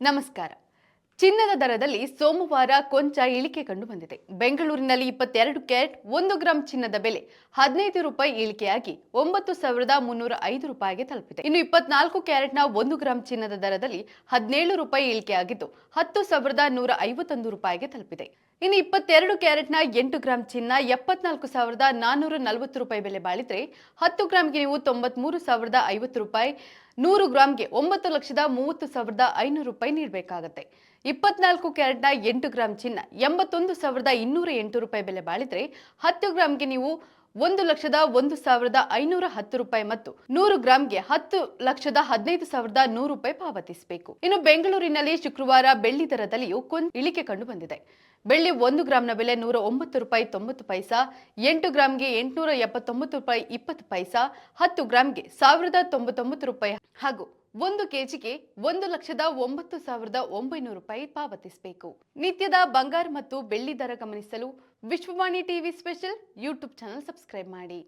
ನಮಸ್ಕಾರ. ಚಿನ್ನದ ದರದಲ್ಲಿ ಸೋಮವಾರ ಕೊಂಚ ಇಳಿಕೆ ಕಂಡು ಬಂದಿದೆ. ಬೆಂಗಳೂರಿನಲ್ಲಿ 22 ಕ್ಯಾರೆಟ್ 1 ಗ್ರಾಂ ಚಿನ್ನದ ಬೆಲೆ 15 ರೂಪಾಯಿ ಇಳಿಕೆಯಾಗಿ 9,305 ರೂಪಾಯಿಗೆ ತಲುಪಿದೆ. ಇನ್ನು 24 ಕ್ಯಾರೆಟ್ನ 1 ಗ್ರಾಂ ಚಿನ್ನದ ದರದಲ್ಲಿ 17 ರೂಪಾಯಿ ಇಳಿಕೆಯಾಗಿದ್ದು 10,151 ರೂಪಾಯಿಗೆ ತಲುಪಿದೆ. ಇನ್ನು 22 ಕ್ಯಾರೆಟ್ನ 8 ಗ್ರಾಂ ಚಿನ್ನ 74,440 ರೂಪಾಯಿ ಬೆಲೆ ಬಾಳಿದ್ರೆ 10 ಗ್ರಾಂಗೆ ನೀವು 93,050 ರೂಪಾಯಿ, 100 ಗ್ರಾಂಗೆ 9,30,500 ರೂಪಾಯಿ ನೀಡಬೇಕಾಗುತ್ತೆ. 24 ಕ್ಯಾರೆಟ್ನ 8 ಗ್ರಾಂ ಚಿನ್ನ 81,208 ರೂಪಾಯಿ ಬೆಲೆ ಬಾಳಿದ್ರೆ 10 ಗ್ರಾಂಗೆ ನೀವು 1,01,510 ರೂಪಾಯಿ ಮತ್ತು 100 ಗ್ರಾಂಗೆ 10,15,100 ರೂಪಾಯಿ ಪಾವತಿಸಬೇಕು. ಇನ್ನು ಬೆಂಗಳೂರಿನಲ್ಲಿ ಶುಕ್ರವಾರ ಬೆಳ್ಳಿ ದರದಲ್ಲಿಯೂ ಕೊಂಚ ಇಳಿಕೆ ಕಂಡು ಬಂದಿದೆ. ಬೆಳ್ಳಿ 1 ಗ್ರಾಂನ ಬೆಲೆ 109 ರೂಪಾಯಿ 90 ಪೈಸಾ, 8 ಗ್ರಾಂಗೆ 879 ರೂಪಾಯಿ 20 ಪೈಸಾ, 10 ಗ್ರಾಂಗೆ 1,099 ರೂಪಾಯಿ ಹಾಗೂ 1 ಕೆಜಿಗೆ 1,09,900 ರೂಪಾಯಿ ಪಾವತಿಸಬೇಕು. ನಿತ್ಯದ ಬಂಗಾರ ಮತ್ತು ಬೆಳ್ಳಿ ದರ ಗಮನಿಸಲು Vishwavani TV special YouTube channel subscribe ಮಾಡಿ.